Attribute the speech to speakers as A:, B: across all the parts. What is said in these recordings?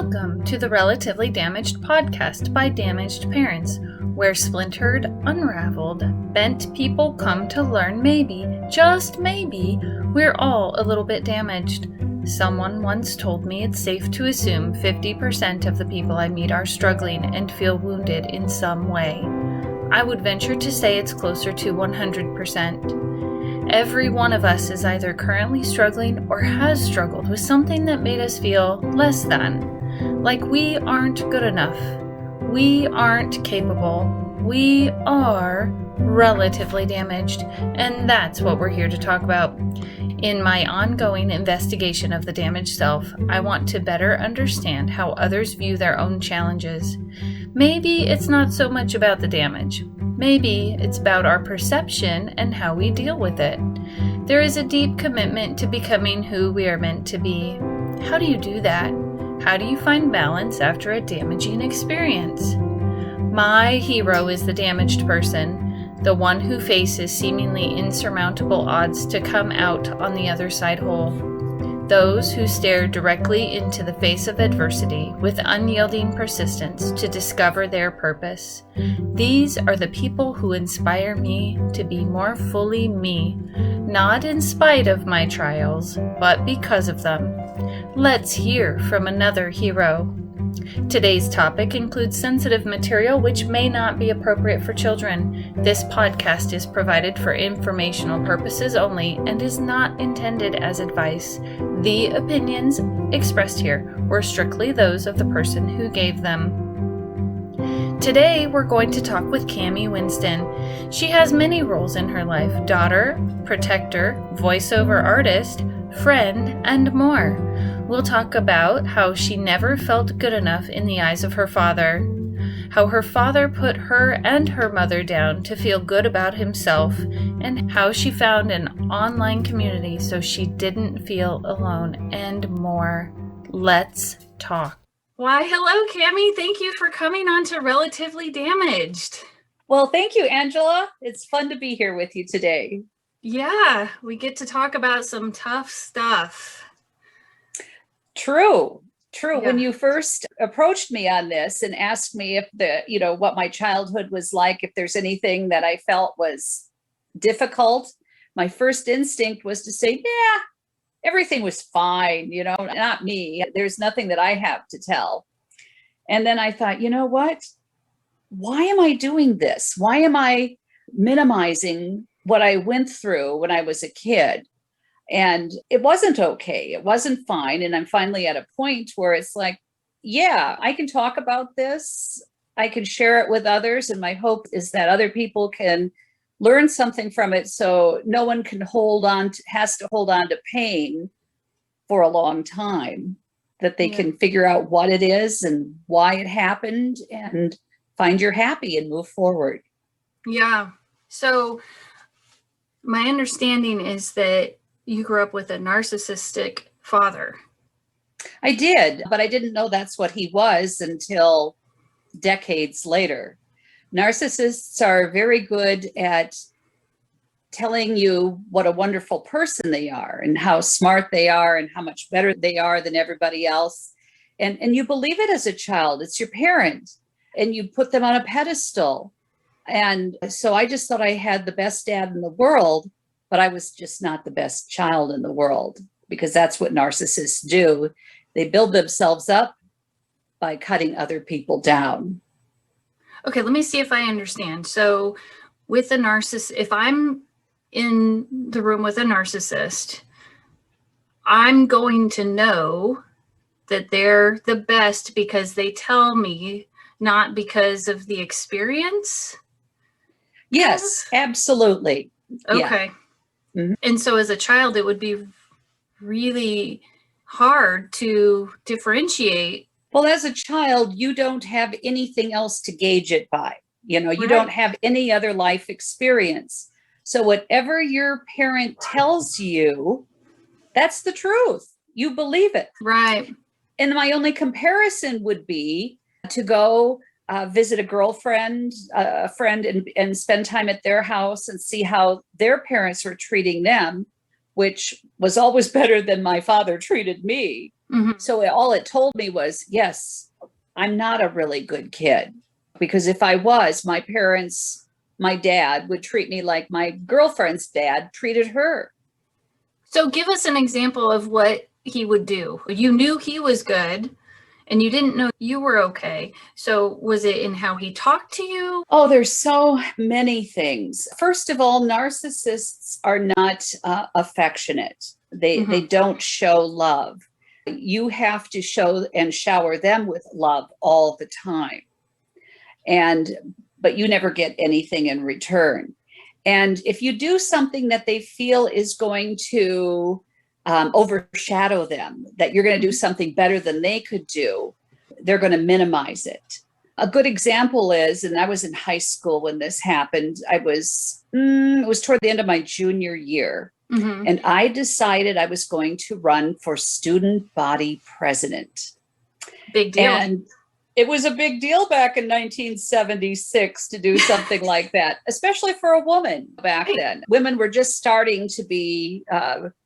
A: Welcome to the Relatively Damaged podcast by damaged parents, where splintered, unraveled, bent people come to learn maybe, just maybe, we're all a little bit damaged. Someone once told me it's safe to assume 50% of the people I meet are struggling and feel wounded in some way. I would venture to say it's closer to 100%. Every one of us is either currently struggling or has struggled with something that made us feel less than. Like we aren't good enough. We aren't capable. We are relatively damaged. And that's what we're here to talk about. In my ongoing investigation of the damaged self, I want to better understand how others view their own challenges. Maybe it's not so much about the damage. Maybe it's about our perception and how we deal with it. There is a deep commitment to becoming who we are meant to be. How do you do that? How do you find balance after a damaging experience? My hero is the damaged person, the one who faces seemingly insurmountable odds to come out on the other side whole. Those who stare directly into the face of adversity with unyielding persistence to discover their purpose. These are the people who inspire me to be more fully me, not in spite of my trials, but because of them. Let's hear from another hero. Today's topic includes sensitive material which may not be appropriate for children. This podcast is provided for informational purposes only and is not intended as advice. The opinions expressed here were strictly those of the person who gave them. Today, we're going to talk with Cammie Winston. She has many roles in her life: daughter, protector, voiceover artist, friend, and more. We'll talk about how she never felt good enough in the eyes of her father, how her father put her and her mother down to feel good about himself, and how she found an online community so she didn't feel alone, and more. Let's talk. Why, hello, Cammie. Thank you for coming on to Relatively Damaged.
B: Well, thank you, Angela. It's fun to be here with you today.
A: Yeah, we get to talk about some tough stuff.
B: True. Yeah.
A: Yeah.
B: When you first approached me on this and asked me if what my childhood was like, if there's anything that I felt was difficult, my first instinct was to say, yeah, everything was fine, not me. There's nothing that I have to tell. And then I thought, you know what? Why am I doing this? Why am I minimizing what I went through when I was a kid? And it wasn't okay. It wasn't fine. And I'm finally at a point where it's like, yeah, I can talk about this. I can share it with others. And my hope is that other people can learn something from it, so no one has to hold on to pain for a long time, that they can figure out what it is and why it happened and find you're happy and move forward.
A: Yeah. So my understanding is that you grew up with a narcissistic father.
B: I did, but I didn't know that's what he was until decades later. Narcissists are very good at telling you what a wonderful person they are and how smart they are and how much better they are than everybody else. And you believe it as a child. It's your parent, and you put them on a pedestal. And so I just thought I had the best dad in the world, but I was just not the best child in the world, because that's what narcissists do. They build themselves up by cutting other people down.
A: Okay, let me see if I understand. So with a narcissist, if I'm in the room with a narcissist, I'm going to know that they're the best because they tell me, not because of the experience?
B: Yes, absolutely.
A: Okay.
B: Yeah. Mm-hmm.
A: And so as a child, it would be really hard to differentiate.
B: Well, as a child, you don't have anything else to gauge it by. You
A: Right.
B: don't have any other life experience. So whatever your parent tells you, that's the truth. You believe it.
A: Right.
B: And my only comparison would be to go visit a girlfriend, a friend, and spend time at their house and see how their parents were treating them, which was always better than my father treated me.
A: Mhm.
B: So all it told me was, yes, I'm not a really good kid, because if I was, my parents, my dad would treat me like my girlfriend's dad treated her.
A: So give us an example of what he would do. You knew he was good and you didn't know you were okay. So was it in how he talked to you?
B: Oh, there's so many things. First of all, narcissists are not affectionate. They don't show love. You have to show and shower them with love all the time. But you never get anything in return. And if you do something that they feel is going to overshadow them, that you're going to do something better than they could do, they're going to minimize it. A good example is, and I was in high school when this happened, it was toward the end of my junior year.
A: Mm-hmm.
B: And I decided I was going to run for student body president.
A: Big deal.
B: And it was a big deal back in 1976 to do something like that, especially for a woman back then. Women were just starting to be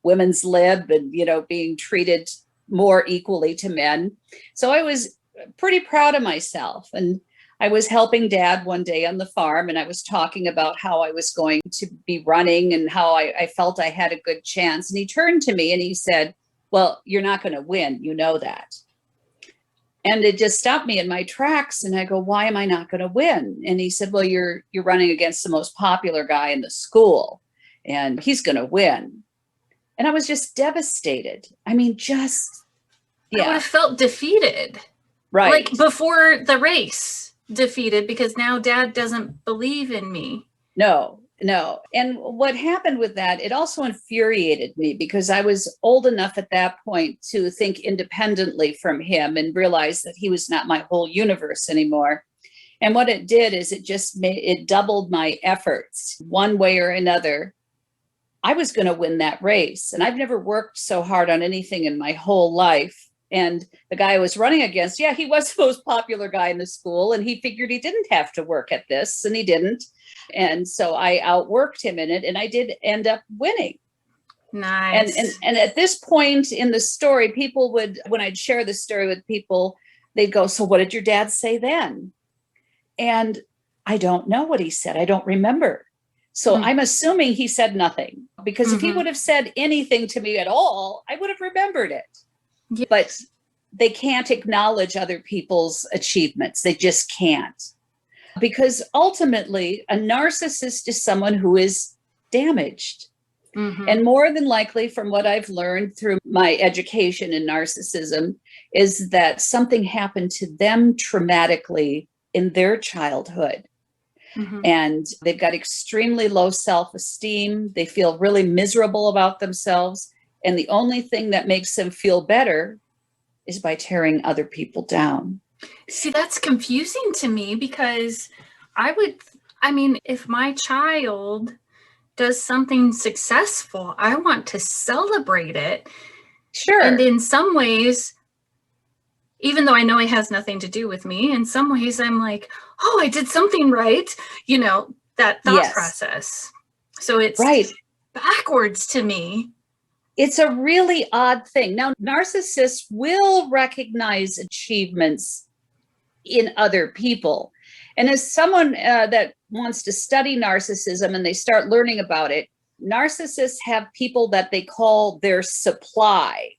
B: women's lib and, being treated more equally to men. So I was pretty proud of myself. And I was helping Dad one day on the farm, and I was talking about how I was going to be running and how I felt I had a good chance. And he turned to me and he said, "Well, you're not going to win. You know that." And it just stopped me in my tracks. And I go, "Why am I not going to win?" And he said, "Well, you're running against the most popular guy in the school, and he's going to win." And I was just devastated. I mean,
A: I would have felt defeated.
B: Right.
A: Like before the race, defeated, because now Dad doesn't believe in me.
B: No. And what happened with that, it also infuriated me, because I was old enough at that point to think independently from him and realize that he was not my whole universe anymore. And what it did is it doubled my efforts one way or another. I was going to win that race. And I've never worked so hard on anything in my whole life. And the guy I was running against, he was the most popular guy in the school, and he figured he didn't have to work at this, and he didn't. And so I outworked him in it, and I did end up winning.
A: Nice.
B: And at this point in the story, people would, when I'd share the story with people, they'd go, "So what did your dad say then?" And I don't know what he said. I don't remember. So I'm assuming he said nothing, because if he would have said anything to me at all, I would have remembered it.
A: Yes.
B: But they can't acknowledge other people's achievements. They just can't. Because ultimately, a narcissist is someone who is damaged. And more than likely, from what I've learned through my education in narcissism, is that something happened to them traumatically in their childhood. And they've got extremely low self-esteem. They feel really miserable about themselves. And the only thing that makes them feel better is by tearing other people down.
A: See, that's confusing to me, because if my child does something successful, I want to celebrate it.
B: Sure.
A: And in some ways, even though I know it has nothing to do with me, in some ways I'm like, "Oh, I did something right." That thought process. So it's backwards to me.
B: It's a really odd thing. Now, narcissists will recognize achievements in other people. And as someone that wants to study narcissism and they start learning about it, narcissists have people that they call their supply.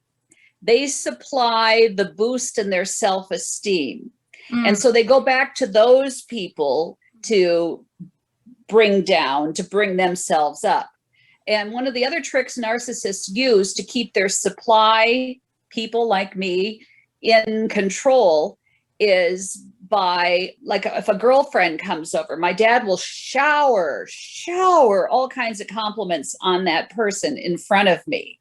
B: They supply the boost in their self-esteem. And so they go back to those people to bring themselves up. And one of the other tricks narcissists use to keep their supply people like me in control is by, like, if a girlfriend comes over, my dad will shower all kinds of compliments on that person in front of me.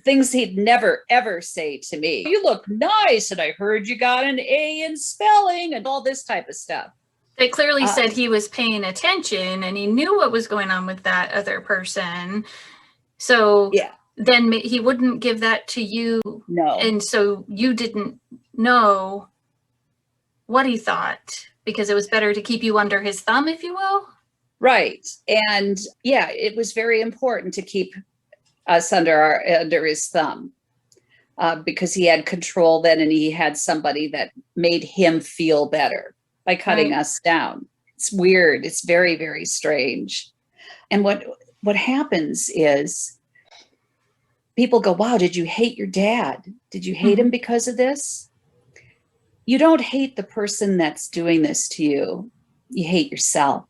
B: Things he'd never, ever say to me. "You look nice, and I heard you got an A in spelling," and all this type of stuff.
A: They clearly said he was paying attention and he knew what was going on with that other person. So then he wouldn't give that to you.
B: No.
A: And so you didn't know what he thought, because it was better to keep you under his thumb, if you will.
B: Right. And it was very important to keep us under his thumb. because he had control then, and he had somebody that made him feel better by cutting us down. It's weird. It's very, very strange. And what happens is people go, wow, did you hate your dad? Did you hate him because of this? You don't hate the person that's doing this to you. You hate yourself.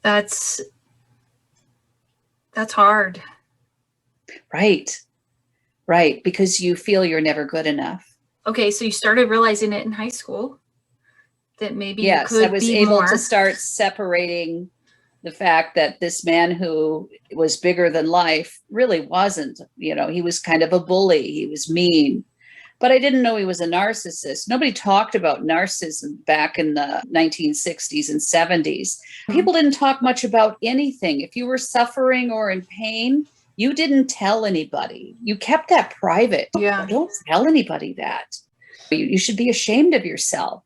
A: That's hard.
B: Right. Right. Because you feel you're never good enough.
A: Okay. So you started realizing it in high school that maybe
B: yes,
A: you could
B: I was
A: be
B: able
A: more.
B: to start separating the fact that this man who was bigger than life really wasn't, he was kind of a bully. He was mean, but I didn't know he was a narcissist. Nobody talked about narcissism back in the 1960s and 70s. People didn't talk much about anything. If you were suffering or in pain, you didn't tell anybody. You kept that private.
A: Yeah.
B: Don't tell anybody that. You should be ashamed of yourself.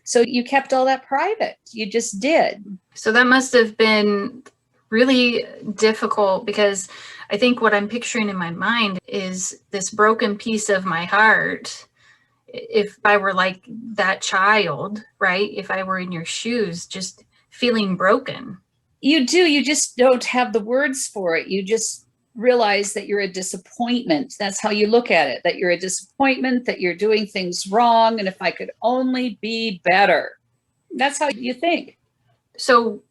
B: So you kept all that private. You just did.
A: So that must have been really difficult, because I think what I'm picturing in my mind is this broken piece of my heart. If I were like that child, right? If I were in your shoes, just feeling broken.
B: You do. You just don't have the words for it. You just realize that you're a disappointment. That's how you look at it, that you're a disappointment, that you're doing things wrong. And if I could only be better, that's how you think.
A: So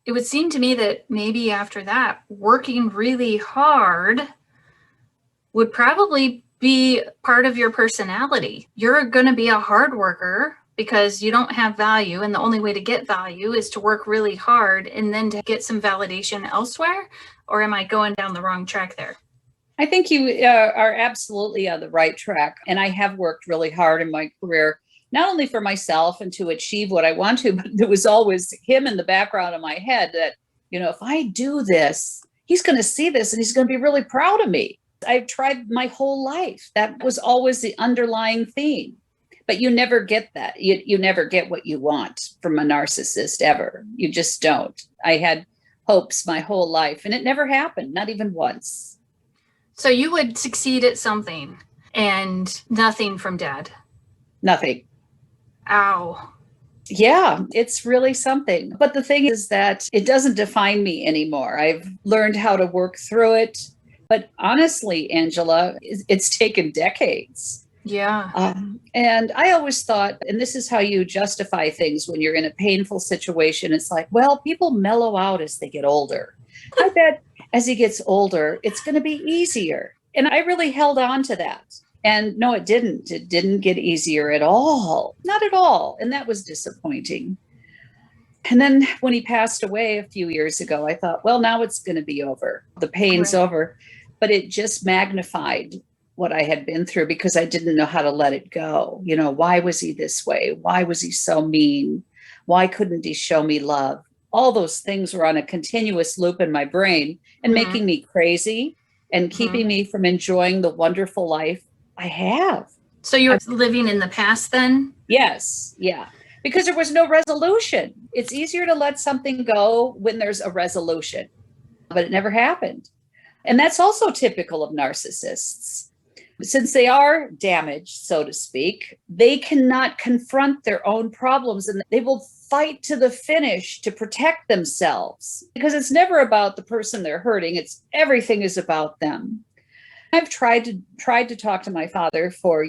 A: it would seem to me that maybe after that, working really hard would probably be part of your personality. You're going to be a hard worker because you don't have value. And the only way to get value is to work really hard and then to get some validation elsewhere. Or am I going down the wrong track there?
B: I think you are absolutely on the right track. And I have worked really hard in my career, not only for myself and to achieve what I want to, but there was always him in the background of my head that, if I do this, he's going to see this and he's going to be really proud of me. I've tried my whole life. That was always the underlying theme. But you never get that. You never get what you want from a narcissist ever. You just don't. I had hopes my whole life and it never happened, not even once.
A: So you would succeed at something and nothing from dad?
B: Nothing.
A: Ow.
B: Yeah, it's really something. But the thing is that it doesn't define me anymore. I've learned how to work through it. But honestly, Angela, it's taken decades.
A: Yeah.
B: And I always thought, and this is how you justify things when you're in a painful situation. It's like, well, people mellow out as they get older. I bet as he gets older, it's going to be easier. And I really held on to that. And no, it didn't. It didn't get easier at all. Not at all. And that was disappointing. And then when he passed away a few years ago, I thought, well, now it's going to be over. The pain's over. But it just magnified what I had been through because I didn't know how to let it go. Why was he this way? Why was he so mean? Why couldn't he show me love? All those things were on a continuous loop in my brain and making me crazy and keeping me from enjoying the wonderful life I have.
A: So you're living in the past then?
B: Yes. Yeah. Because there was no resolution. It's easier to let something go when there's a resolution, but it never happened. And that's also typical of narcissists. Since they are damaged, so to speak, they cannot confront their own problems and they will fight to the finish to protect themselves because it's never about the person they're hurting. Everything is about them. I've tried to talk to my father for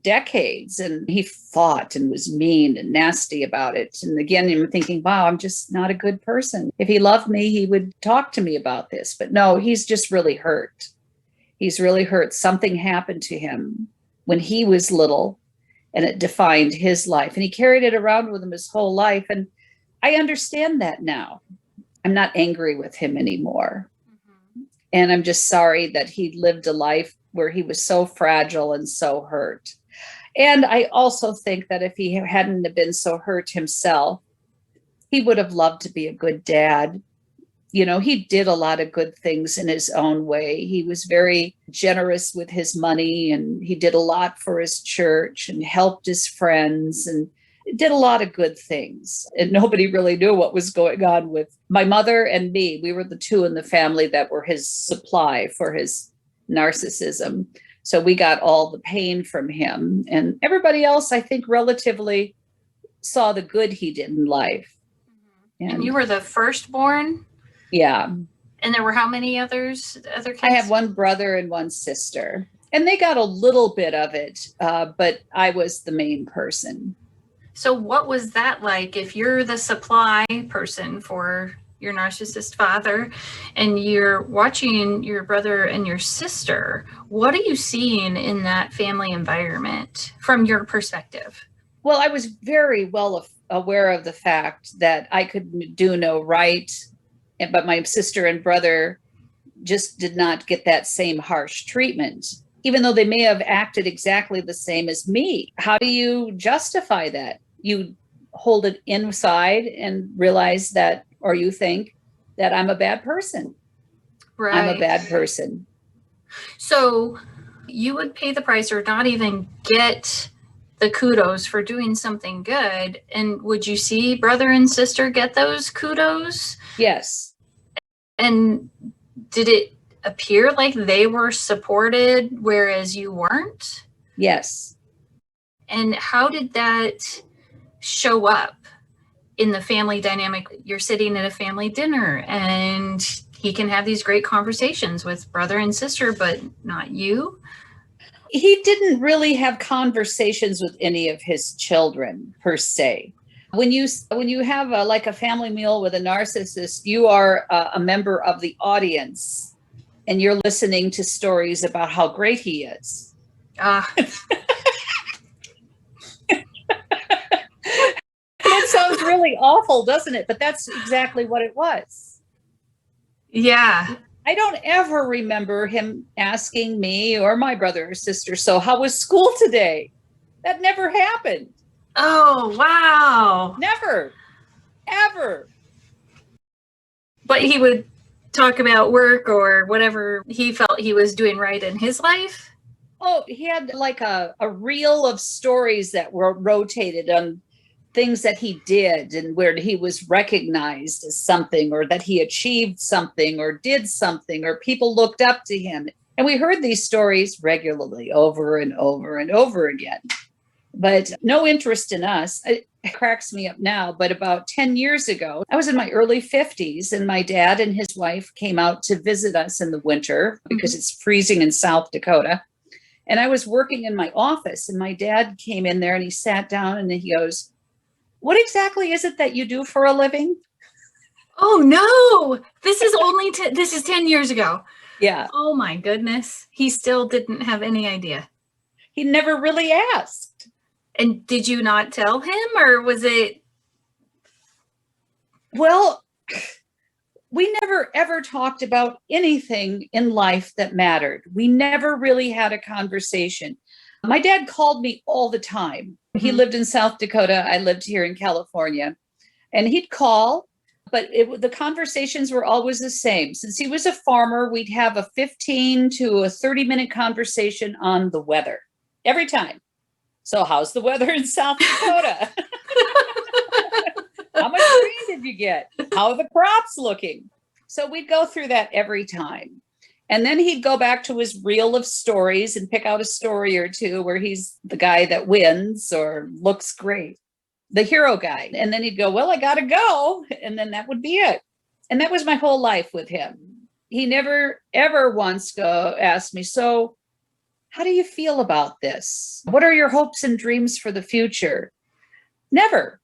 B: decades and he fought and was mean and nasty about it. And again, I'm thinking, wow, I'm just not a good person. If he loved me, he would talk to me about this. But no, he's just really hurt. He's really hurt. Something happened to him when he was little and it defined his life. And he carried it around with him his whole life. And I understand that now. I'm not angry with him anymore. And I'm just sorry that he lived a life where he was so fragile and so hurt. And I also think that if he hadn't have been so hurt himself, he would have loved to be a good dad. He did a lot of good things in his own way. He was very generous with his money and he did a lot for his church and helped his friends and did a lot of good things. And nobody really knew what was going on with my mother and me. We were the two in the family that were his supply for his narcissism. So we got all the pain from him. And everybody else, I think, relatively saw the good he did in life.
A: And you were the firstborn?
B: Yeah.
A: And there were how many other kids?
B: I have one brother and one sister. And they got a little bit of it, but I was the main person.
A: So what was that like if you're the supply person for your narcissist father and you're watching your brother and your sister? What are you seeing in that family environment from your perspective?
B: Well, I was very well aware of the fact that I could do no right, but my sister and brother just did not get that same harsh treatment, even though they may have acted exactly the same as me. How do you justify that? You hold it inside and realize that, or you think that I'm a bad person. Right. I'm a bad person.
A: So you would pay the price or not even get the kudos for doing something good. And would you see brother and sister get those kudos?
B: Yes.
A: And did it appear like they were supported, whereas you weren't?
B: Yes.
A: And how did that show up in the family dynamic? You're sitting at a family dinner and he can have these great conversations with brother and sister, but not you.
B: He didn't really have conversations with any of his children per se. When you have a family meal with a narcissist, you are a member of the audience and you're listening to stories about how great he is. It sounds really awful, doesn't it? But that's exactly what it was.
A: Yeah.
B: I don't ever remember him asking me or my brother or sister, so how was school today? That never happened.
A: Oh, wow.
B: Never, ever.
A: But he would talk about work or whatever he felt he was doing right in his life?
B: Oh, he had like a reel of stories that were rotated on things that he did and where he was recognized as something, or that he achieved something or did something, or people looked up to him. And we heard these stories regularly over and over and over again, but no interest in us. It cracks me up now, but about 10 years ago, I was in my early 50s and my dad and his wife came out to visit us in the winter because it's freezing in South Dakota. And I was working in my office and my dad came in there and he sat down and he goes, "What exactly is it that you do for a living?"
A: Oh no, this is only, this is 10 years ago.
B: Yeah.
A: Oh my goodness. He still didn't have any idea.
B: He never really asked.
A: And did you not tell him, or was it?
B: Well, we never ever talked about anything in life that mattered. We never really had a conversation. My dad called me all the time. He lived in South Dakota. I lived here in California. And he'd call, but the conversations were always the same. Since he was a farmer, we'd have a 15 to a 30-minute conversation on the weather every time. So how's the weather in South Dakota? How much rain did you get? How are the crops looking? So we'd go through that every time. And then he'd go back to his reel of stories and pick out a story or two where he's the guy that wins or looks great, the hero guy. And then he'd go, "Well, I got to go." And then that would be it. And that was my whole life with him. He never, ever once asked me, "So how do you feel about this? What are your hopes and dreams for the future?" Never.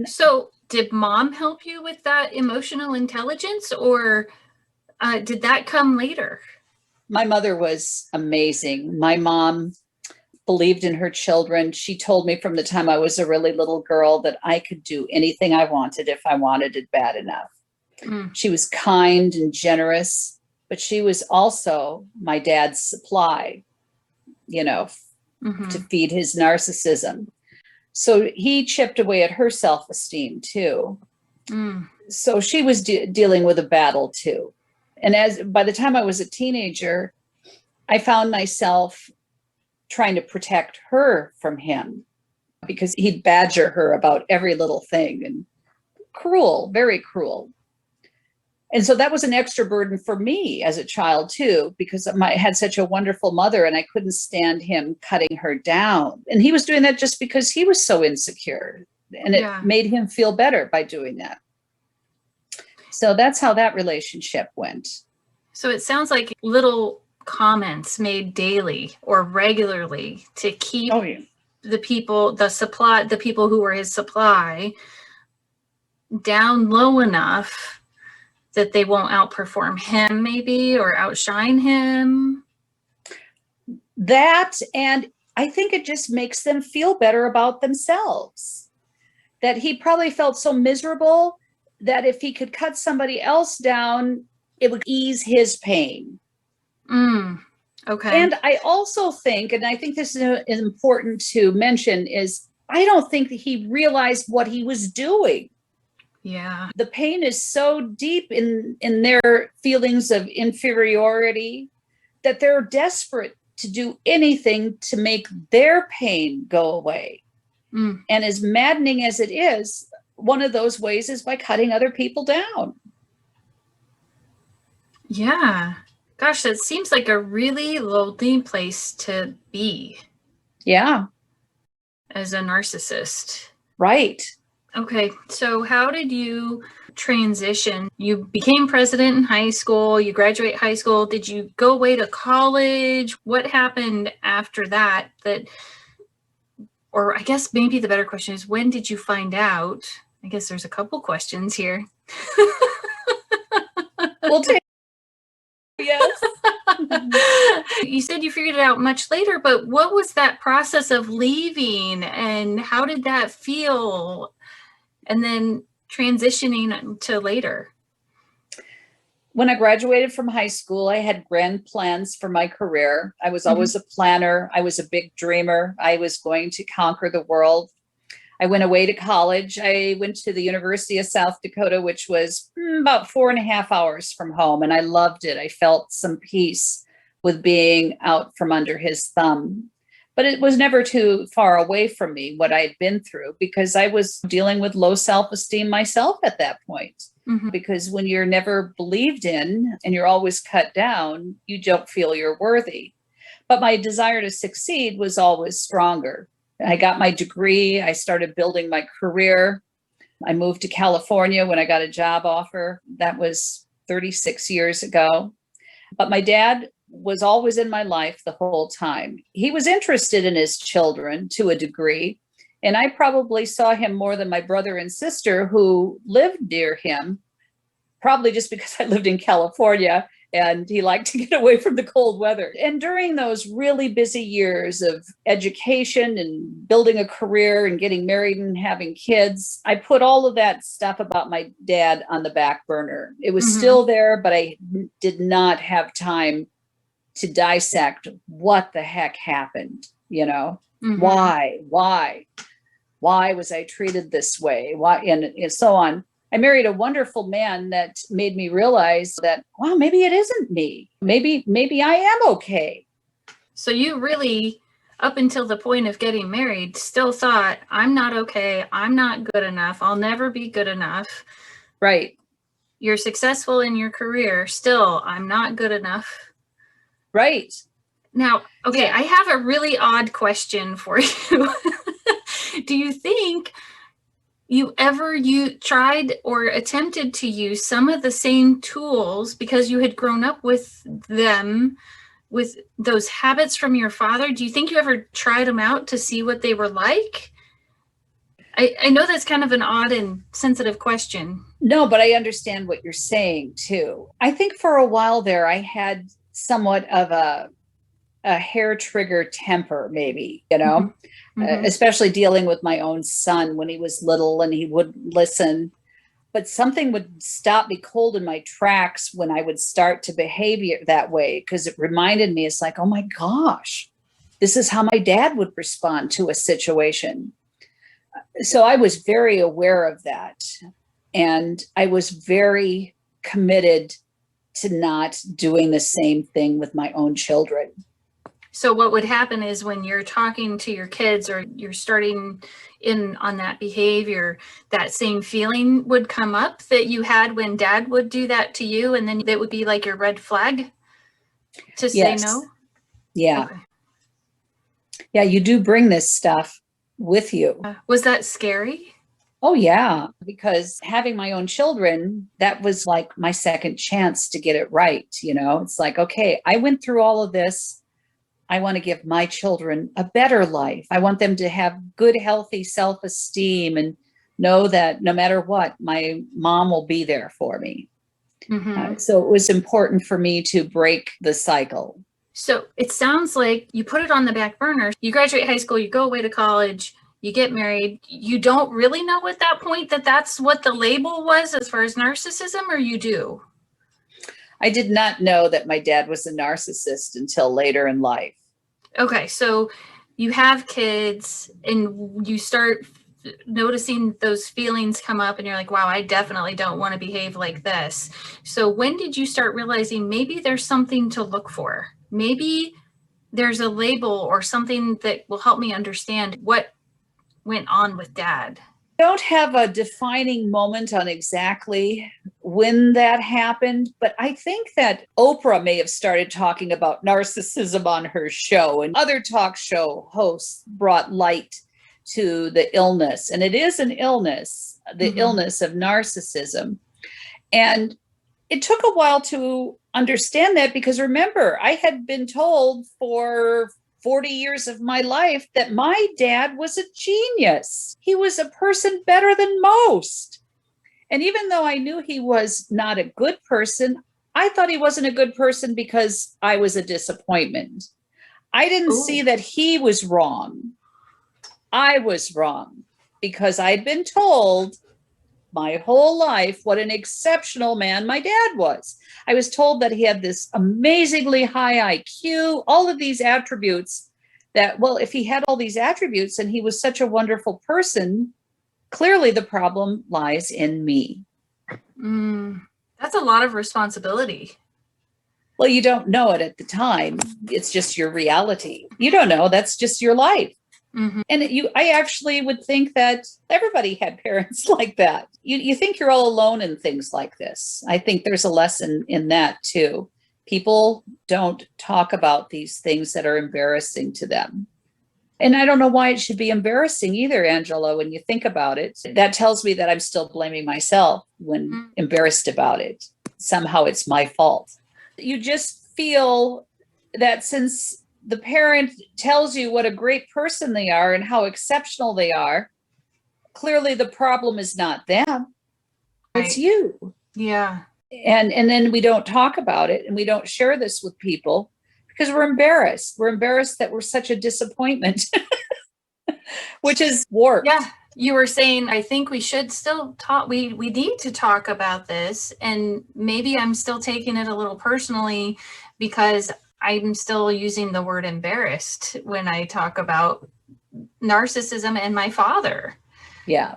A: So did mom help you with that emotional intelligence, or did that come later?
B: My mother was amazing. My mom believed in her children. She told me from the time I was a really little girl that I could do anything I wanted if I wanted it bad enough. She was kind and generous, but she was also my dad's supply, to feed his narcissism. So he chipped away at her self-esteem too. So she was dealing with a battle too. And by the time I was a teenager, I found myself trying to protect her from him because he'd badger her about every little thing, and cruel, very cruel. And so that was an extra burden for me as a child too, because I had such a wonderful mother and I couldn't stand him cutting her down. And he was doing that just because he was so insecure, and it made him feel better by doing that. So that's how that relationship went.
A: So it sounds like little comments made daily or regularly to keep the people, the people who were his supply down low enough that they won't outperform him maybe, or outshine him.
B: That, and I think it just makes them feel better about themselves. That he probably felt so miserable that if he could cut somebody else down, it would ease his pain.
A: Okay.
B: And I also think, and I think this is important to mention, is I don't think that he realized what he was doing.
A: Yeah.
B: The pain is so deep in their feelings of inferiority that they're desperate to do anything to make their pain go away. And as maddening as it is, one of those ways is by cutting other people down.
A: Yeah. Gosh, that seems like a really lonely place to be.
B: Yeah.
A: As a narcissist.
B: Right.
A: Okay. So how did you transition? You became president in high school. You graduate high school. Did you go away to college? What happened after that? Or I guess maybe the better question is, when did you find out? I guess there's a couple questions here.
B: We'll take. Yes.
A: You said you figured it out much later, but what was that process of leaving and how did that feel? And then transitioning to later.
B: When I graduated from high school, I had grand plans for my career. I was always a planner. I was a big dreamer. I was going to conquer the world. I went away to college. I went to the University of South Dakota, which was about 4.5 hours from home. And I loved it. I felt some peace with being out from under his thumb. But it was never too far away from me, what I'd been through, because I was dealing with low self-esteem myself at that point. Because when you're never believed in and you're always cut down, you don't feel you're worthy. But my desire to succeed was always stronger. I got my degree. I started building my career. I moved to California when I got a job offer. That was 36 years ago. But my dad was always in my life the whole time. He was interested in his children to a degree. And I probably saw him more than my brother and sister who lived near him, probably just because I lived in California and he liked to get away from the cold weather. And during those really busy years of education and building a career and getting married and having kids, I put all of that stuff about my dad on the back burner. It was still there, but I did not have time to dissect what the heck happened, you know? Why was I treated this way? Why, and so on. I married a wonderful man that made me realize that, wow, maybe it isn't me. Maybe I am okay.
A: So you really, up until the point of getting married, still thought, I'm not okay. I'm not good enough. I'll never be good enough.
B: Right.
A: You're successful in your career. Still, I'm not good enough.
B: Right.
A: Now, okay, yeah. I have a really odd question for you. Do you think you tried or attempted to use some of the same tools because you had grown up with them, with those habits from your father? Do you think you ever tried them out to see what they were like? I know that's kind of an odd and sensitive question.
B: No, but I understand what you're saying too. I think for a while there, I had somewhat of a hair trigger temper, maybe, you know, especially dealing with my own son when he was little and he wouldn't listen. But something would stop me cold in my tracks when I would start to behave that way, because it reminded me, it's like, oh my gosh, this is how my dad would respond to a situation. So I was very aware of that. And I was very committed to not doing the same thing with my own children.
A: So what would happen is when you're talking to your kids or you're starting in on that behavior, that same feeling would come up that you had when dad would do that to you, and then it would be like your red flag to say
B: Yes.
A: no?
B: Yeah.
A: Okay.
B: Yeah, you do bring this stuff with you.
A: Was that scary?
B: Oh, yeah, because having my own children, that was like my second chance to get it right. It's like, okay, I went through all of this. I want to give my children a better life. I want them to have good, healthy self-esteem and know that no matter what, my mom will be there for me.
A: Mm-hmm.
B: So it was important for me to break the cycle.
A: So it sounds like you put it on the back burner. You graduate high school, you go away to college, you get married. You don't really know at that point that that's what the label was as far as narcissism, or you do?
B: I did not know that my dad was a narcissist until later in life.
A: Okay, so you have kids and you start noticing those feelings come up and you're like, wow, I definitely don't want to behave like this. So when did you start realizing maybe there's something to look for? Maybe there's a label or something that will help me understand what went on with dad?
B: Don't have a defining moment on exactly when that happened, but I think that Oprah may have started talking about narcissism on her show, and other talk show hosts brought light to the illness. And it is an illness, the illness of narcissism. And it took a while to understand that, because remember, I had been told for 40 years of my life that my dad was a genius. He was a person better than most. And even though I knew he was not a good person, I thought he wasn't a good person because I was a disappointment. I didn't see that he was wrong. I was wrong because I'd been told my whole life what an exceptional man my dad was. I was told that he had this amazingly high IQ, all of these attributes that, well, if he had all these attributes and he was such a wonderful person, clearly the problem lies in me.
A: That's a lot of responsibility.
B: Well, you don't know it at the time. It's just your reality. You don't know. That's just your life. And I actually would think that everybody had parents like that. You think you're all alone in things like this. I think there's a lesson in that too. People don't talk about these things that are embarrassing to them. And I don't know why it should be embarrassing either, Angela, when you think about it. That tells me that I'm still blaming myself when embarrassed about it. Somehow it's my fault. You just feel that since the parent tells you what a great person they are and how exceptional they are, clearly the problem is not them. It's you.
A: Yeah.
B: And then we don't talk about it and we don't share this with people because we're embarrassed. We're embarrassed that we're such a disappointment, which is warped.
A: Yeah. You were saying, I think we should still talk. We need to talk about this. And maybe I'm still taking it a little personally because I'm still using the word embarrassed when I talk about narcissism and my father.
B: Yeah.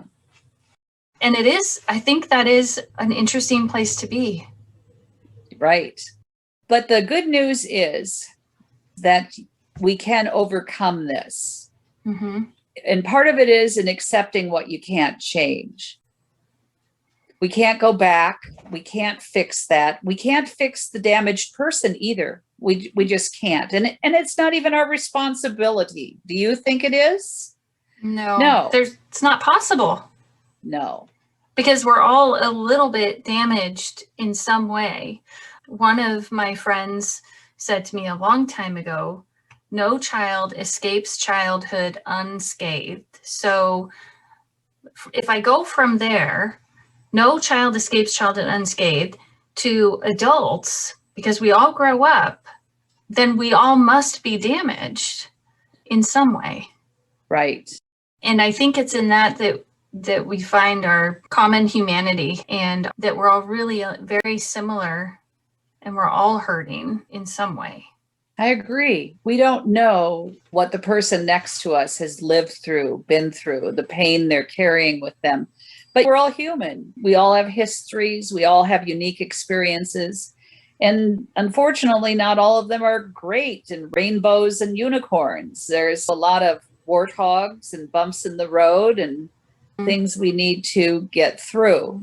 A: And I think that is an interesting place to be.
B: Right. But the good news is that we can overcome this. And part of it is in accepting what you can't change. We can't go back. We can't fix that. We can't fix the damaged person either. We just can't. And it's not even our responsibility. Do you think it is?
A: No. It's not possible.
B: No.
A: Because we're all a little bit damaged in some way. One of my friends said to me a long time ago, no child escapes childhood unscathed. So if I go from there, no child escapes childhood unscathed, to adults, because we all grow up, then we all must be damaged in some way.
B: Right.
A: And I think it's in that we find our common humanity, and that we're all really very similar and we're all hurting in some way.
B: I agree. We don't know what the person next to us has lived through, been through, the pain they're carrying with them. But we're all human. We all have histories. We all have unique experiences. And unfortunately, not all of them are great and rainbows and unicorns. There's a lot of warthogs and bumps in the road and things we need to get through.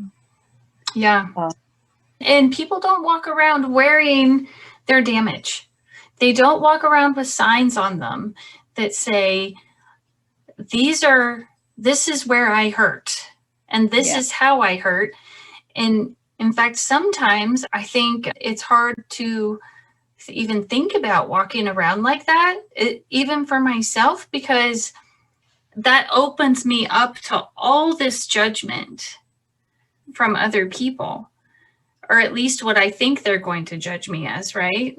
A: Yeah. And people don't walk around wearing their damage. They don't walk around with signs on them that say, this is where I hurt, and this is how I hurt. And in fact, sometimes I think it's hard to even think about walking around like that, even for myself, because that opens me up to all this judgment from other people, or at least what I think they're going to judge me as, right?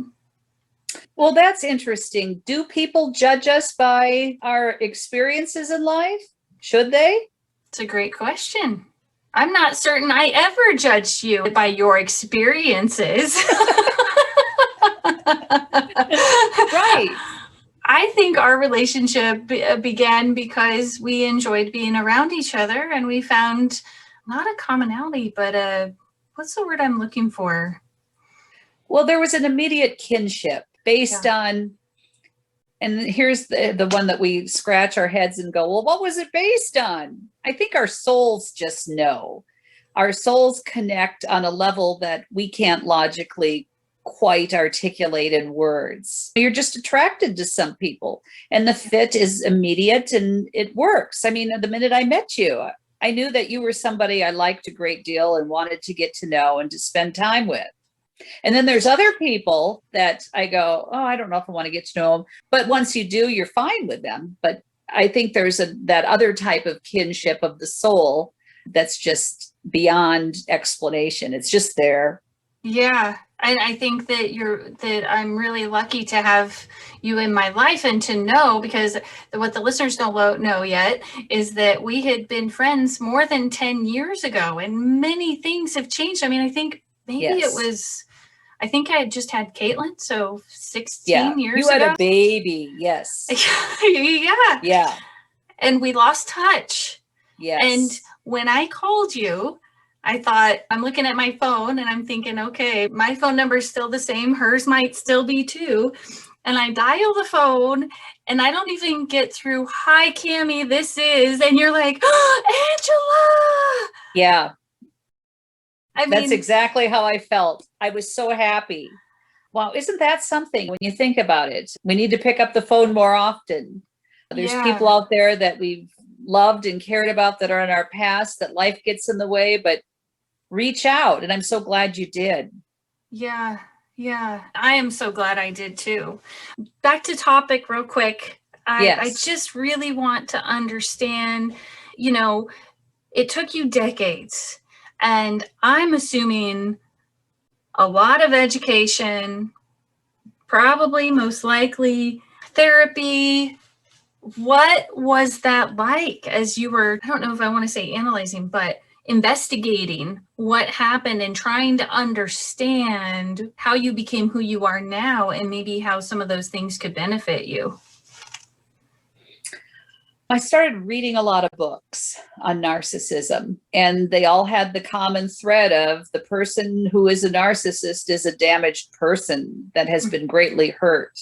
B: Well, that's interesting. Do people judge us by our experiences in life? Should they?
A: It's a great question. I'm not certain I ever judged you by your experiences.
B: Right.
A: I think our relationship began because we enjoyed being around each other, and we found not a commonality, but what's the word I'm looking for?
B: Well, there was an immediate kinship based on, and here's the one that we scratch our heads and go, well, what was it based on? I think our souls just know. Our souls connect on a level that we can't logically quite articulate in words. You're just attracted to some people, and the fit is immediate and it works. I mean, the minute I met you, I knew that you were somebody I liked a great deal and wanted to get to know and to spend time with. And then there's other people that I go, oh, I don't know if I want to get to know them. But once you do, you're fine with them. But I think there's that other type of kinship of the soul that's just beyond explanation. It's just there.
A: Yeah. I think that I'm really lucky to have you in my life and to know, because what the listeners don't know yet is that we had been friends more than 10 years ago, and many things have changed. I mean, I think maybe I think I had just had Caitlin, so 16 years ago.
B: You had a baby, yes.
A: Yeah. And we lost touch.
B: Yes.
A: And when I called you, I thought, I'm looking at my phone and I'm thinking, okay, my phone number is still the same. Hers might still be too. And I dial the phone and I don't even get through, hi, Cammie, this is, and you're like, oh, Angela.
B: Yeah. That's exactly how I felt. I was so happy. Wow, isn't that something when you think about it? We need to pick up the phone more often. There's people out there that we've loved and cared about that are in our past, that life gets in the way, but reach out. And I'm so glad you did.
A: Yeah. I am so glad I did too. Back to topic real quick. I just really want to understand, it took you decades. And I'm assuming a lot of education, probably most likely therapy. What was that like as you were, I don't know if I want to say analyzing, but investigating what happened and trying to understand how you became who you are now, and maybe how some of those things could benefit you?
B: I started reading a lot of books on narcissism, and they all had the common thread of the person who is a narcissist is a damaged person that has been greatly hurt.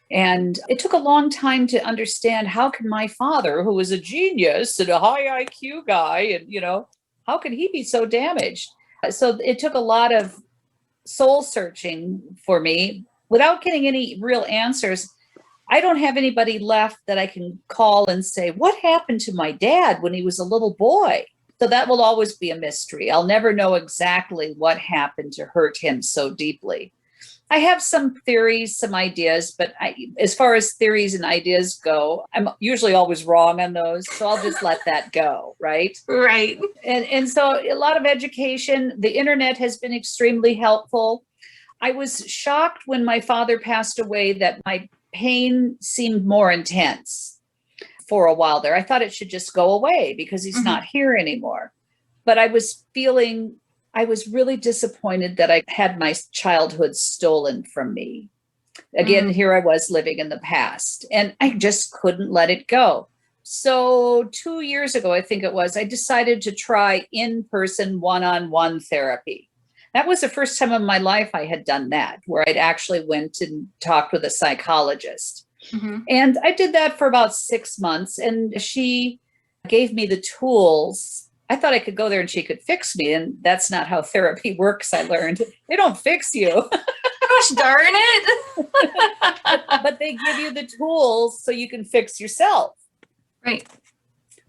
B: And it took a long time to understand, how can my father, who was a genius and a high IQ guy, and, how could he be so damaged? So it took a lot of soul searching for me without getting any real answers. I don't have anybody left that I can call and say, what happened to my dad when he was a little boy? So that will always be a mystery. I'll never know exactly what happened to hurt him so deeply. I have some theories, some ideas, but as far as theories and ideas go, I'm usually always wrong on those. So I'll just let that go, right?
A: Right.
B: And so a lot of education, the internet has been extremely helpful. I was shocked when my father passed away that my pain seemed more intense for a while there. I thought it should just go away because he's not here anymore. But I was really disappointed that I had my childhood stolen from me. Again, here I was living in the past, and I just couldn't let it go. So 2 years ago, I think it was, I decided to try in-person one-on-one therapy. That was the first time in my life I had done that, where I'd actually went and talked with a psychologist.
A: Mm-hmm.
B: And I did that for about 6 months, and she gave me the tools. I thought I could go there and she could fix me. And that's not how therapy works, I learned. They don't fix you.
A: Gosh darn it.
B: But they give you the tools so you can fix yourself.
A: Right.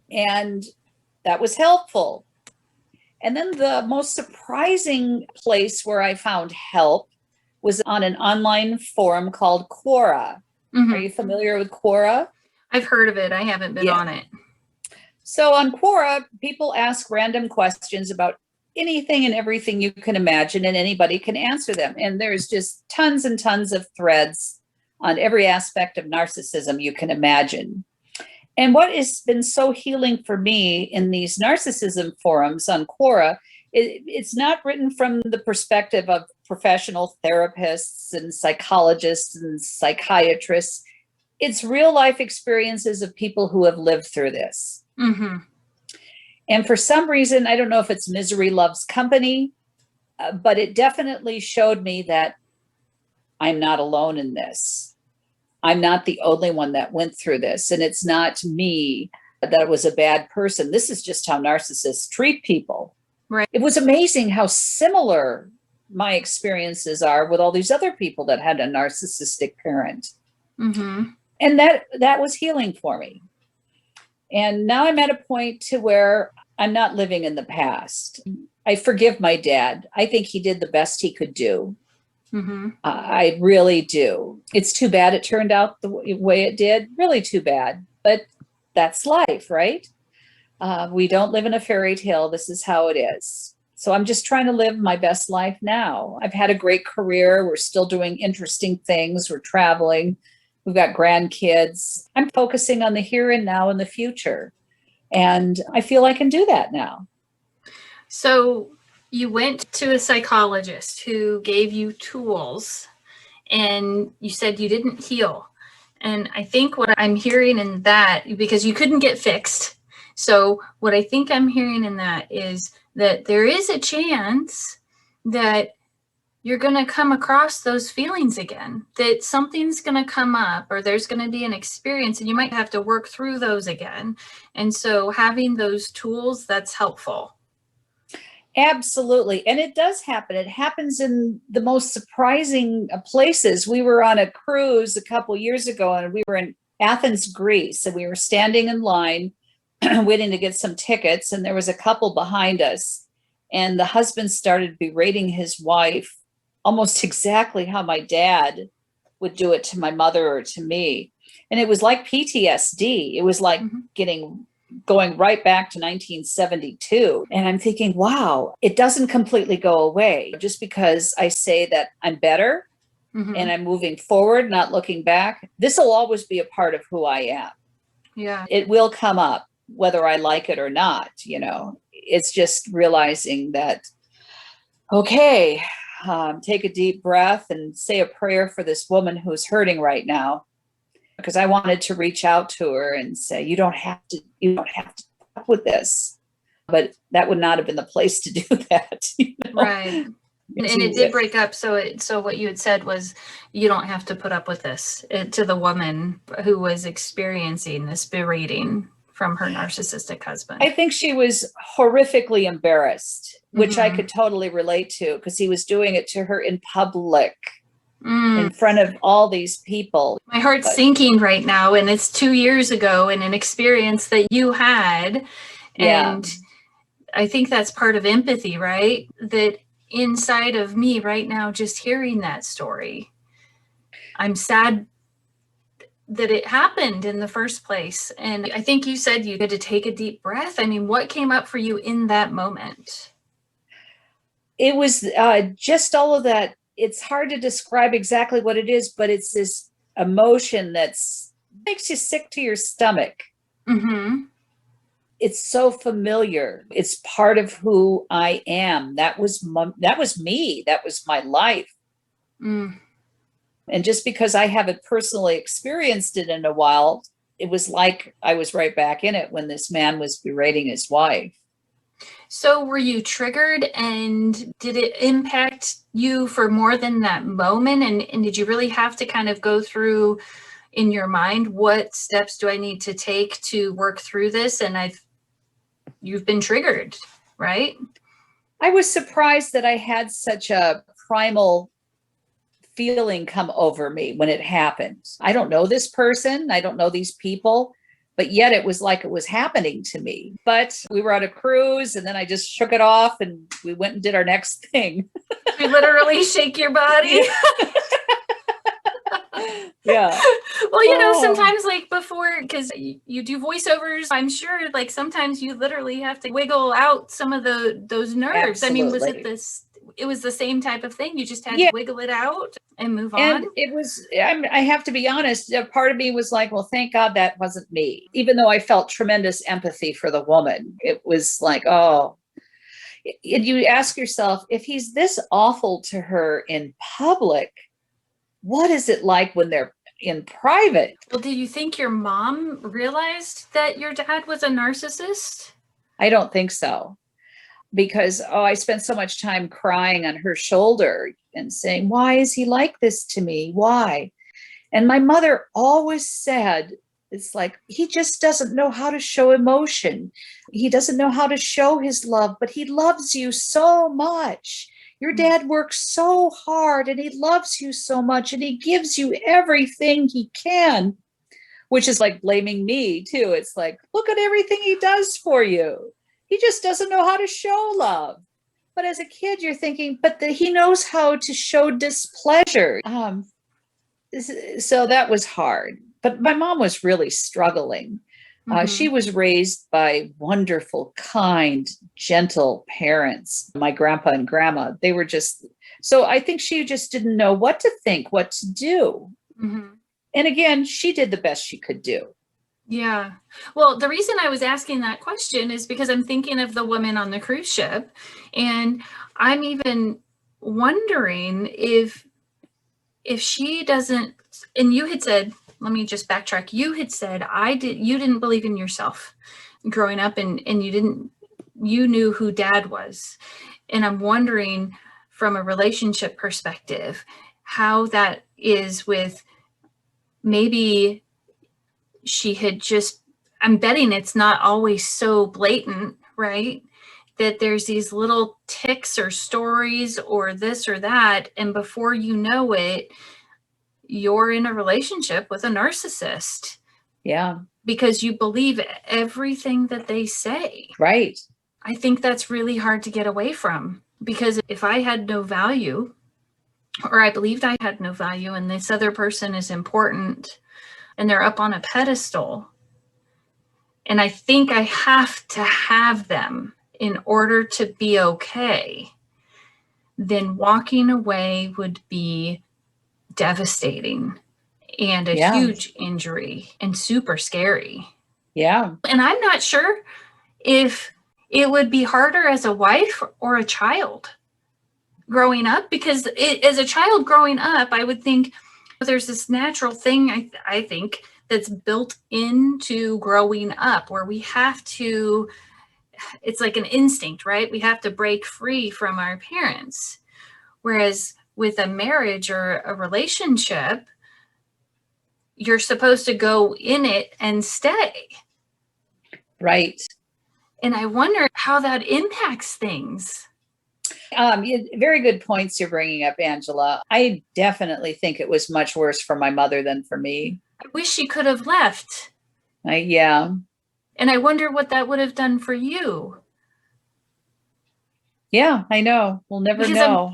B: And that was helpful. And then the most surprising place where I found help was on an online forum called Quora.
A: Mm-hmm.
B: Are you familiar with Quora?
A: I've heard of it. I haven't been on it.
B: So on Quora, people ask random questions about anything and everything you can imagine, and anybody can answer them. And there's just tons and tons of threads on every aspect of narcissism you can imagine. And what has been so healing for me in these narcissism forums on Quora, it's not written from the perspective of professional therapists and psychologists and psychiatrists. It's real life experiences of people who have lived through this.
A: Mm-hmm.
B: And for some reason, I don't know if it's misery loves company, but it definitely showed me that I'm not alone in this. I'm not the only one that went through this. And it's not me that was a bad person. This is just how narcissists treat people.
A: Right.
B: It was amazing how similar my experiences are with all these other people that had a narcissistic parent.
A: Mm-hmm.
B: And that was healing for me. And now I'm at a point to where I'm not living in the past. I forgive my dad. I think he did the best he could do.
A: Mm-hmm.
B: I really do. It's too bad it turned out the way it did. Really too bad. But that's life, right? We don't live in a fairy tale. This is how it is. So I'm just trying to live my best life now. I've had a great career. We're still doing interesting things. We're traveling. We've got grandkids. I'm focusing on the here and now and the future. And I feel I can do that now.
A: So you went to a psychologist who gave you tools, and you said you didn't heal. And I think what I'm hearing in that, because you couldn't get fixed. So what I think I'm hearing in that is that there is a chance that you're going to come across those feelings again, that something's going to come up, or there's going to be an experience, and you might have to work through those again. And so having those tools, that's helpful.
B: Absolutely. And it does happen. It happens in the most surprising places. We were on a cruise a couple years ago, and we were in Athens, Greece, and we were standing in line waiting to get some tickets. And there was a couple behind us, and the husband started berating his wife almost exactly how my dad would do it to my mother or to me. And it was like PTSD. It was like going right back to 1972. And I'm thinking, wow, it doesn't completely go away. Just because I say that I'm better and I'm moving forward, not looking back, this will always be a part of who I am.
A: Yeah.
B: It will come up, whether I like it or not. It's just realizing that, okay, take a deep breath and say a prayer for this woman who's hurting right now. Because I wanted to reach out to her and say, you don't have to put up with this. But that would not have been the place to do that.
A: Right. And it did break up. So what you had said was, you don't have to put up with this, to the woman who was experiencing this berating from her narcissistic husband.
B: I think she was horrifically embarrassed, which I could totally relate to, because he was doing it to her in public. In front of all these people.
A: My heart's sinking right now, and it's 2 years ago, and an experience that you had. And I think that's part of empathy, right? That inside of me right now, just hearing that story, I'm sad that it happened in the first place. And I think you said you had to take a deep breath. I mean, what came up for you in that moment?
B: It was just all of that. It's hard to describe exactly what it is, but it's this emotion that makes you sick to your stomach. It's so familiar. It's part of who I am. That was me. That was my life. And just because I haven't personally experienced it in a while, it was like I was right back in it when this man was berating his wife.
A: So were you triggered, and did it impact you for more than that moment? And did you really have to kind of go through in your mind, what steps do I need to take to work through this? And you've been triggered, right?
B: I was surprised that I had such a primal feeling come over me when it happened. I don't know this person. I don't know these people, but yet it was like it was happening to me. But we were on a cruise and then I just shook it off and we went and did our next thing.
A: You literally shake your body.
B: Yeah.
A: Well, sometimes like before, because you do voiceovers, I'm sure like sometimes you literally have to wiggle out some of those nerves.
B: Absolutely.
A: I mean, it was the same type of thing. You just had
B: Yeah.
A: to wiggle it out and move on.
B: And it was, I have to be honest, a part of me was like, well, thank God that wasn't me. Even though I felt tremendous empathy for the woman, it was like, oh, and you ask yourself, if he's this awful to her in public, what is it like when they're in private?
A: Well, do you think your mom realized that your dad was a narcissist?
B: I don't think so. Because, I spent so much time crying on her shoulder and saying, why is he like this to me? Why? And my mother always said, it's like, he just doesn't know how to show emotion. He doesn't know how to show his love, but he loves you so much. Your dad works so hard and he loves you so much and he gives you everything he can, which is like blaming me too. It's like, look at everything he does for you. He just doesn't know how to show love. But as a kid, you're thinking, but he knows how to show displeasure. So that was hard. But my mom was really struggling. She was raised by wonderful, kind, gentle parents. My grandpa and grandma, they were just, so I think she just didn't know what to think, what to do. Mm-hmm. And again, she did the best she could do.
A: Yeah. Well, the reason I was asking that question is because I'm thinking of the woman on the cruise ship. And I'm even wondering if she doesn't, and you had said, let me just backtrack. You had said, you didn't believe in yourself growing up and you knew who dad was. And I'm wondering from a relationship perspective, how that is with maybe she had just, I'm betting it's not always so blatant, right? That there's these little tics or stories or this or that. And before you know it, you're in a relationship with a narcissist.
B: Yeah.
A: Because you believe everything that they say.
B: Right.
A: I think that's really hard to get away from, because if I had no value, or I believed I had no value, and this other person is important and they're up on a pedestal, and I think I have to have them in order to be okay, then walking away would be devastating and a huge injury and super scary.
B: Yeah.
A: And I'm not sure if it would be harder as a wife or a child growing up, because as a child growing up, I would think there's this natural thing, I think, that's built into growing up where we have to, it's like an instinct, right? We have to break free from our parents. Whereas with a marriage or a relationship, you're supposed to go in it and stay.
B: Right.
A: And I wonder how that impacts things.
B: Very good points you're bringing up, Angela. I definitely think it was much worse for my mother than for me.
A: I wish she could have left.
B: Yeah.
A: And I wonder what that would have done for you.
B: Yeah, I know. We'll never know.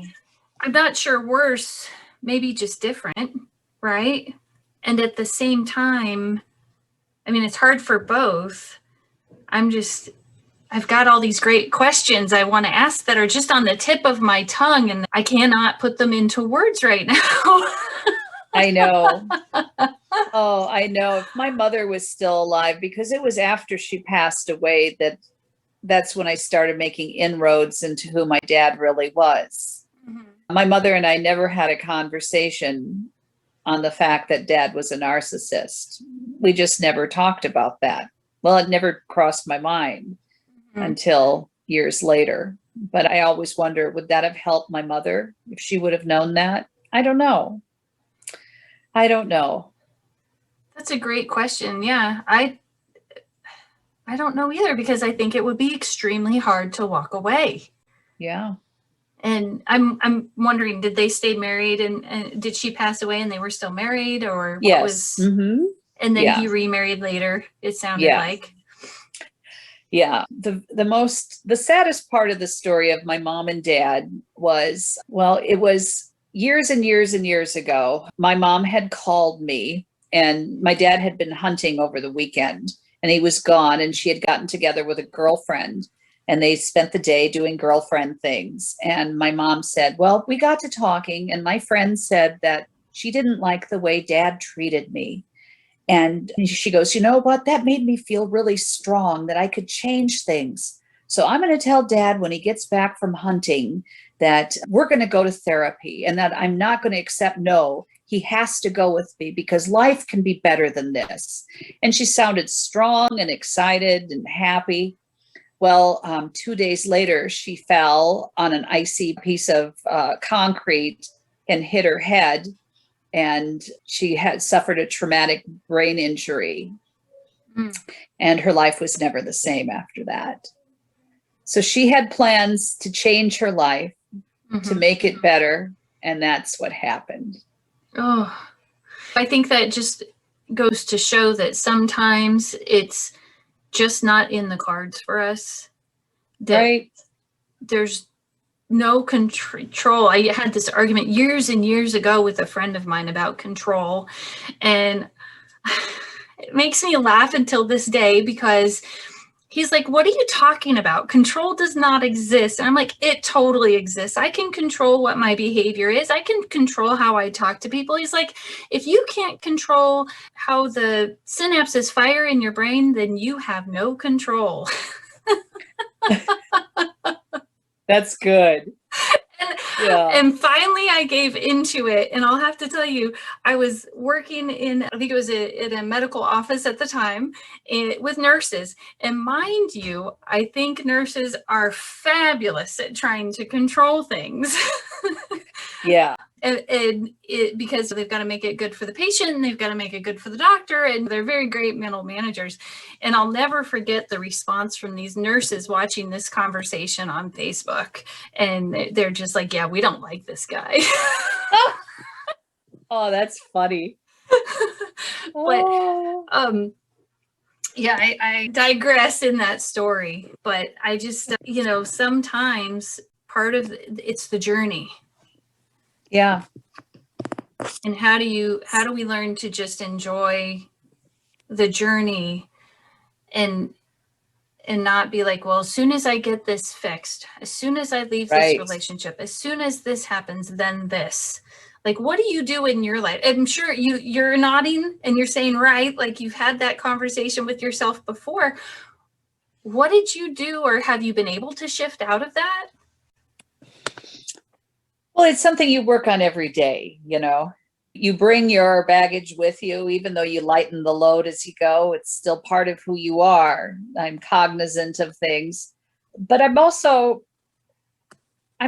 A: I'm not sure worse, maybe just different, right? And at the same time, I mean, it's hard for both. I've got all these great questions I want to ask that are just on the tip of my tongue, and I cannot put them into words right now.
B: I know. Oh, I know. If my mother was still alive, because it was after she passed away that's when I started making inroads into who my dad really was. Mm-hmm. My mother and I never had a conversation on the fact that dad was a narcissist. We just never talked about that. Well, it never crossed my mind until, years later. But I always wonder, would that have helped my mother if she would have known that? I don't know. I don't know.
A: That's a great question. Yeah, I don't know either, because I think it would be extremely hard to walk away.
B: Yeah.
A: And I'm wondering, did they stay married, and did she pass away and they were still married, or what
B: Yes.
A: was?
B: Mm-hmm.
A: And then
B: Yeah.
A: he remarried later, it sounded
B: Yeah.
A: like.
B: Yeah. The saddest part of the story of my mom and dad was, well, it was years and years and years ago. My mom had called me, and my dad had been hunting over the weekend, and he was gone, and she had gotten together with a girlfriend, and they spent the day doing girlfriend things. And my mom said, well, we got to talking, and my friend said that she didn't like the way dad treated me. And she goes, you know what? That made me feel really strong that I could change things. So I'm going to tell dad when he gets back from hunting that we're going to go to therapy, and that I'm not going to accept no. He has to go with me because life can be better than this. And she sounded strong and excited and happy. Well, 2 days later, she fell on an icy piece of concrete and hit her head. And she had suffered a traumatic brain injury. And her life was never the same after that. So she had plans to change her life, to make it better. And that's what happened.
A: Oh, I think that just goes to show that sometimes it's just not in the cards for us.
B: Right.
A: There's no control. I had this argument years and years ago with a friend of mine about control, and it makes me laugh until this day, because he's like, what are you talking about? Control does not exist. And I'm like, it totally exists. I can control what my behavior is. I can control how I talk to people. He's like, if you can't control how the synapses fire in your brain, then you have no control.
B: That's good.
A: And finally I gave into it. And I'll have to tell you, I was working in, I think it was in a medical office at the time, with nurses. And mind you, I think nurses are fabulous at trying to control things.
B: Yeah.
A: And because they've got to make it good for the patient, and they've got to make it good for the doctor, and they're very great mental managers. And I'll never forget the response from these nurses watching this conversation on Facebook. And they're just like, yeah, we don't like this guy.
B: Oh, that's funny.
A: But yeah, I digress in that story. But I just, sometimes part of it's the journey.
B: Yeah.
A: And how do we learn to just enjoy the journey, and not be like, well, as soon as I get this fixed, as soon as I leave this relationship, as soon as this happens, then this. Like, what do you do in your life? I'm sure you're nodding and you're saying, right, like you've had that conversation with yourself before. What did you do, or have you been able to shift out of that?
B: Well, it's something you work on every day, You bring your baggage with you, even though you lighten the load as you go. It's still part of who you are. I'm cognizant of things. But I'm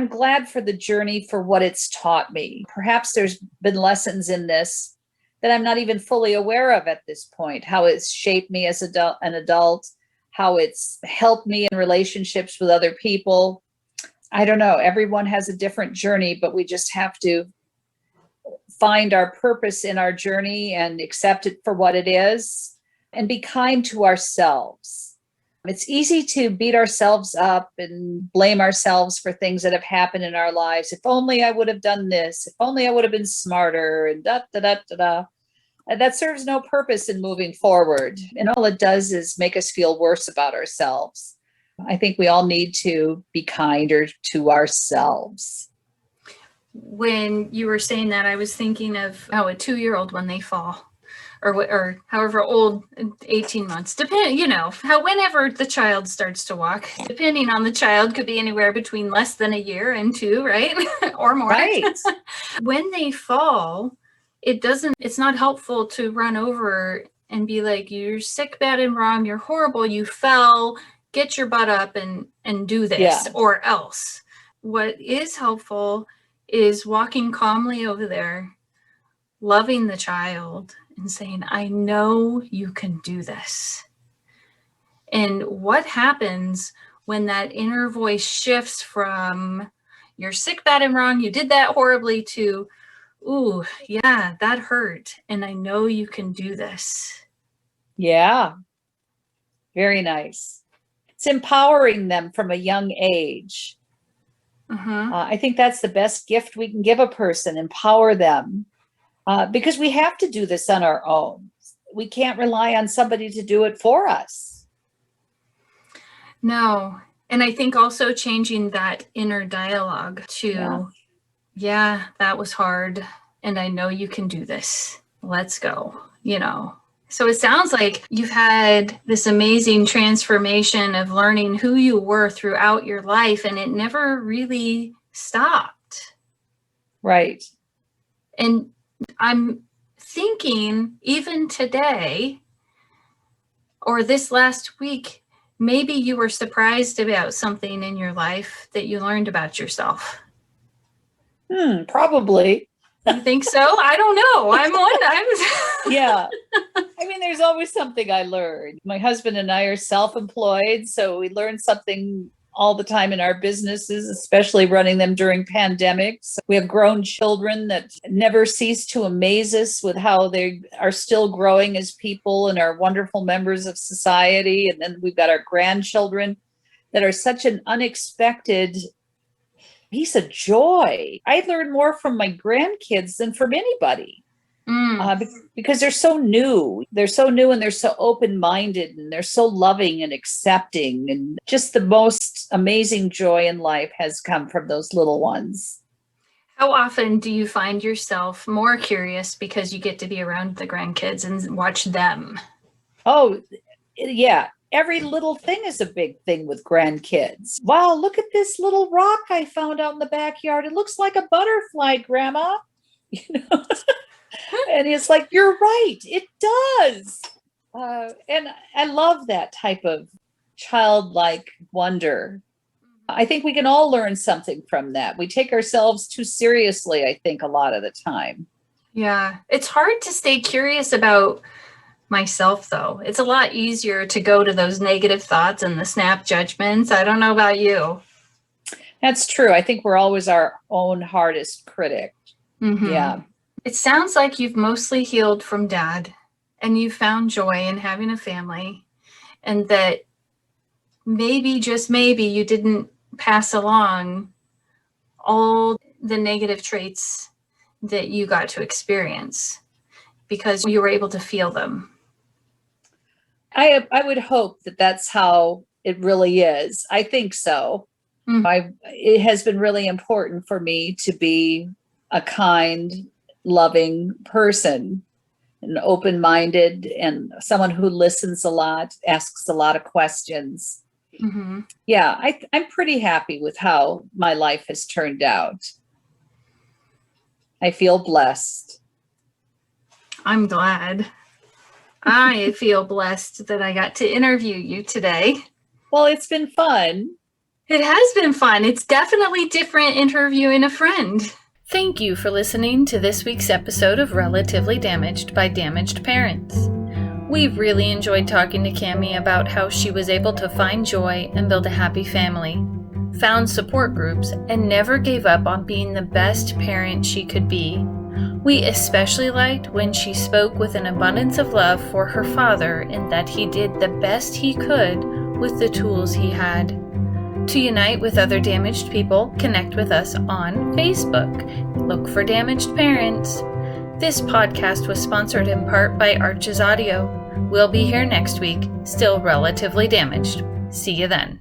B: glad for the journey, for what it's taught me. Perhaps there's been lessons in this that I'm not even fully aware of at this point, how it's shaped me as an adult, how it's helped me in relationships with other people. I don't know. Everyone has a different journey, but we just have to find our purpose in our journey and accept it for what it is, and be kind to ourselves. It's easy to beat ourselves up and blame ourselves for things that have happened in our lives. If only I would have done this, if only I would have been smarter, and da, da, da, da, da. And that serves no purpose in moving forward. And all it does is make us feel worse about ourselves. I think we all need to be kinder to ourselves.
A: When you were saying that, I was thinking of how a 2-year-old, when they fall, or however old, 18 months, whenever the child starts to walk, depending on the child, could be anywhere between less than a year and 2, right? Or more.
B: Right.
A: When they fall, it's not helpful to run over and be like, you're sick, bad, and wrong, you're horrible, you fell. get your butt up and do this or else. What is helpful is walking calmly over there, loving the child and saying, I know you can do this. And what happens when that inner voice shifts from you're sick, bad, and wrong, you did that horribly, to, ooh, yeah, that hurt. And I know you can do this.
B: Yeah. Very nice. It's empowering them from a young age. I think that's the best gift we can give a person, empower them, because we have to do this on our own. We can't rely on somebody to do it for us.
A: No. And I think also changing that inner dialogue to, yeah, that was hard. And I know you can do this. Let's go, So it sounds like you've had this amazing transformation of learning who you were throughout your life, and it never really stopped.
B: Right.
A: And I'm thinking even today or this last week, maybe you were surprised about something in your life that you learned about yourself.
B: Probably.
A: You think so? I don't know.
B: Yeah. I mean, there's always something I learned. My husband and I are self-employed, so we learn something all the time in our businesses, especially running them during pandemics. We have grown children that never cease to amaze us with how they are still growing as people and are wonderful members of society. And then we've got our grandchildren that are such an unexpected piece of joy. I learn more from my grandkids than from anybody because they're so new. They're so new and they're so open-minded and they're so loving and accepting. And just the most amazing joy in life has come from those little ones.
A: How often do you find yourself more curious because you get to be around the grandkids and watch them?
B: Oh, yeah. Every little thing is a big thing with grandkids. Wow, look at this little rock I found out in the backyard. It looks like a butterfly, Grandma. And it's like, you're right, it does. And I love that type of childlike wonder. I think we can all learn something from that. We take ourselves too seriously, I think, a lot of the time.
A: Yeah, it's hard to stay curious about myself, though. It's a lot easier to go to those negative thoughts and the snap judgments. I don't know about you.
B: That's true. I think we're always our own hardest critic. Yeah.
A: It sounds like you've mostly healed from Dad and you found joy in having a family, and that maybe, just maybe, you didn't pass along all the negative traits that you got to experience because you were able to feel them.
B: I would hope that that's how it really is. I think so. It has been really important for me to be a kind, loving person, and open-minded, and someone who listens a lot, asks a lot of questions. Yeah, I'm pretty happy with how my life has turned out. I feel blessed.
A: I'm glad. I feel blessed that I got to interview you today.
B: Well, it's been fun.
A: It has been fun. It's definitely different interviewing a friend. Thank you for listening to this week's episode of Relatively Damaged by Damaged Parents. We really enjoyed talking to Cammie about how she was able to find joy and build a happy family, found support groups, and never gave up on being the best parent she could be. We especially liked when she spoke with an abundance of love for her father and that he did the best he could with the tools he had. To unite with other damaged people, connect with us on Facebook. Look for Damaged Parents. This podcast was sponsored in part by Arches Audio. We'll be here next week, still relatively damaged. See you then.